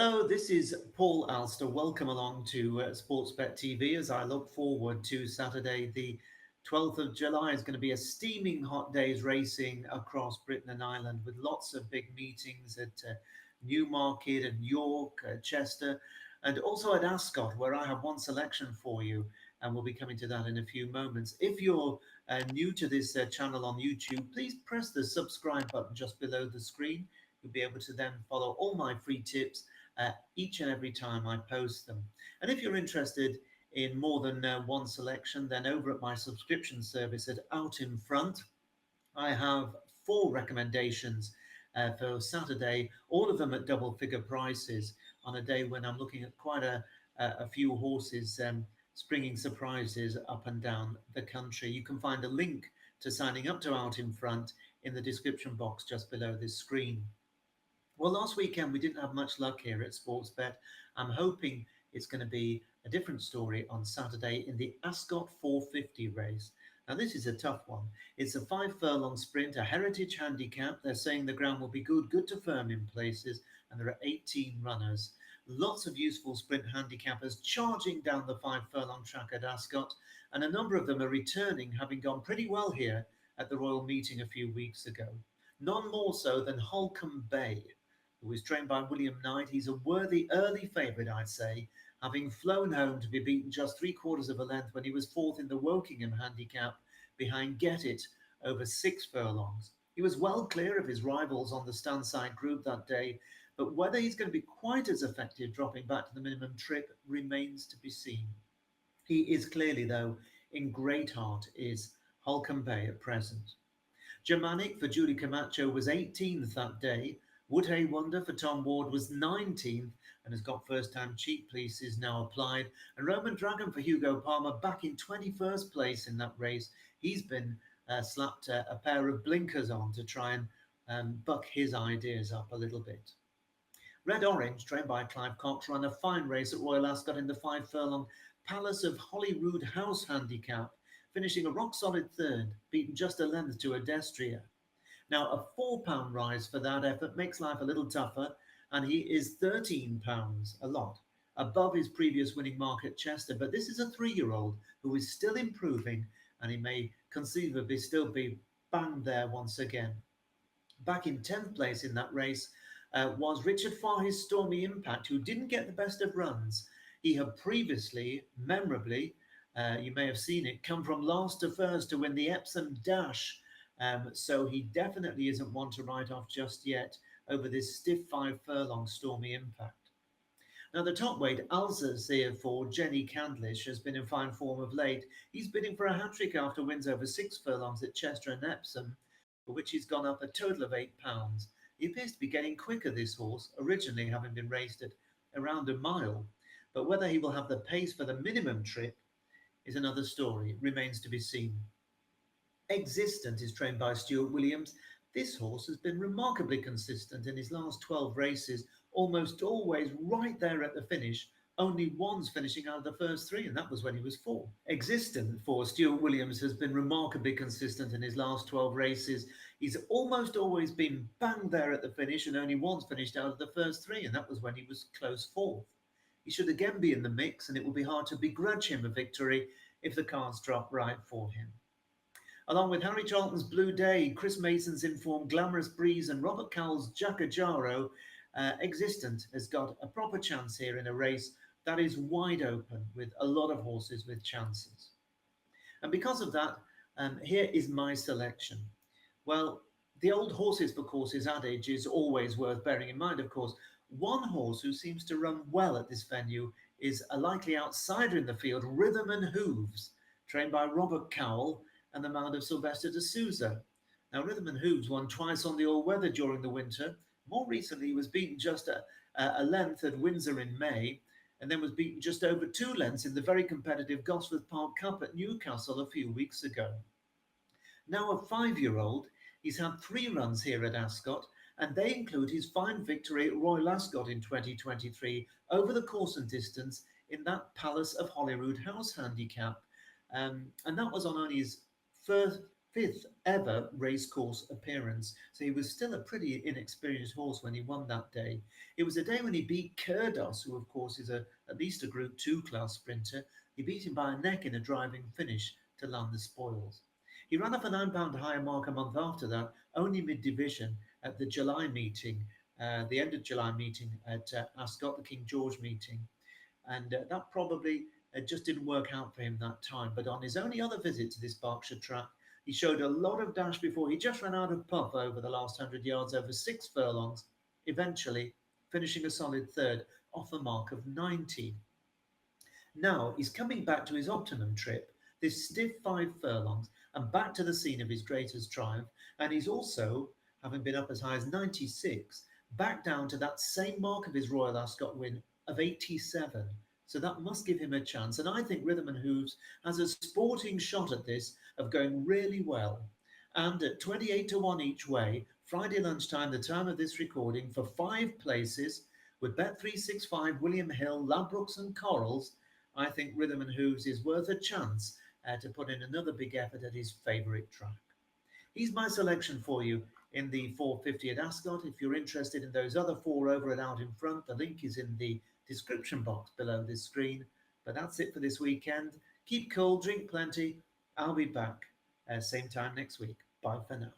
Hello, this is Paul Alster. Welcome along to Sportsbet TV as I look forward to Saturday, the 12th of July. Is going to be a steaming hot day's racing across Britain and Ireland with lots of big meetings at Newmarket and York, Chester, and also at Ascot, where I have one selection for you, and we'll be coming to that in a few moments. If you're new to this channel on YouTube, please press the subscribe button just below the screen. You'll be able to then follow all my free tips each and every time I post them. And if you're interested in more than one selection, then over at my subscription service at Out in Front, I have 4 recommendations for Saturday, all of them at double figure prices on a day when I'm looking at quite a few horses springing surprises up and down the country. You can find a link to signing up to Out in Front in the description box just below this screen. Well, last weekend we didn't have much luck here at Sportsbet. I'm hoping it's going to be a different story on Saturday in the Ascot 450 race. Now, this is a tough one. It's a 5 furlong sprint, a heritage handicap. They're saying the ground will be good to firm in places, and there are 18 runners. Lots of useful sprint handicappers charging down the 5 furlong track at Ascot, and a number of them are returning, having gone pretty well here at the Royal Meeting a few weeks ago. None more so than Holcombe Bay, who is trained by William Knight. He's a worthy early favourite, I'd say, having flown home to be beaten just 3/4 of a length when he was 4th in the Wokingham handicap behind Get It over 6 furlongs. He was well clear of his rivals on the stand-side group that day, but whether he's going to be quite as effective dropping back to the minimum trip remains to be seen. He is clearly, though, in great heart is Holcombe Bay at present. Germanic for Julie Camacho was 18th that day. Woodhay Wonder for Tom Ward was 19th and has got first-time cheek pieces now applied. And Roman Dragon for Hugo Palmer back in 21st place in that race. He's been slapped a pair of blinkers on to try and buck his ideas up a little bit. Red Orange, trained by Clive Cox, ran a fine race at Royal Ascot in the 5 furlong Palace of Holyrood House handicap, finishing a rock-solid 3rd, beaten just a length to Adestria. Now, a £4 rise for that effort makes life a little tougher, and he is £13, a lot, above his previous winning mark at Chester. But this is a 3-year-old who is still improving, and he may conceivably still be banged there once again. Back in 10th place in that race was Richard Fahey's Stormy Impact, who didn't get the best of runs. He had previously, memorably, you may have seen it, come from last to first to win the Epsom Dash. So he definitely isn't one to write off just yet over this stiff 5 furlong Stormy Impact. Now, the top weight, Alster for Jenny Candlish, has been in fine form of late. He's bidding for a hat-trick after wins over 6 furlongs at Chester and Epsom, for which he's gone up a total of £8. He appears to be getting quicker, this horse, originally having been raced at around a mile. But whether he will have the pace for the minimum trip is another story. It remains to be seen. Existent is trained by Stuart Williams. This horse has been remarkably consistent in his last 12 races, almost always right there at the finish, only once finishing out of the first 3, and that was when he was 4. Existent for Stuart Williams has been remarkably consistent in his last 12 races. He's almost always been bang there at the finish and only once finished out of the first 3, and that was when he was close 4th. He should again be in the mix, and it will be hard to begrudge him a victory if the cards drop right for him. Along with Harry Charlton's Blue Day, Chris Mason's Informed Glamorous Breeze and Robert Cowell's Jackajaro, Existent has got a proper chance here in a race that is wide open with a lot of horses with chances. And because of that, here is my selection. Well, the old horses for courses adage is always worth bearing in mind, of course. One horse who seems to run well at this venue is a likely outsider in the field, Rhythm and Hooves, trained by Robert Cowell and the mount of Sylvester de Souza. Now, Rhythm and Hooves won twice on the all-weather during the winter. More recently, he was beaten just a length at Windsor in May, and then was beaten just over 2 lengths in the very competitive Gosforth Park Cup at Newcastle a few weeks ago. Now a 5-year-old, he's had 3 runs here at Ascot, and they include his fine victory at Royal Ascot in 2023 over the course and distance in that Palace of Holyrood House handicap. And that was on only his fifth ever racecourse appearance. So he was still a pretty inexperienced horse when he won that day. It was a day when he beat Kurdos, who of course is at least a Group 2 class sprinter. He beat him by a neck in a driving finish to land the spoils. He ran off a £9 higher mark a month after that, only mid-division at the July meeting, the end of July meeting at Ascot, the King George meeting. And that probably just didn't work out for him that time. But on his only other visit to this Berkshire track, he showed a lot of dash before he just ran out of puff over the last 100 yards over 6 furlongs, eventually finishing a solid third off a mark of 90. Now he's coming back to his optimum trip, this stiff 5 furlongs, and back to the scene of his greatest triumph. And he's also, having been up as high as 96, back down to that same mark of his Royal Ascot win of 87. So that must give him a chance. And I think Rhythm and Hooves has a sporting shot at this of going really well. And at 28 to 1 each way, Friday lunchtime, the time of this recording, for 5 places with Bet365, William Hill, Ladbrokes and Corals, I think Rhythm and Hooves is worth a chance to put in another big effort at his favourite track. He's my selection for you in the 450 at Ascot. If you're interested in those other 4 over and out in front, the link is in the description box below this screen. But that's it for this weekend. Keep cool, drink plenty. I'll be back same time next week. Bye for now.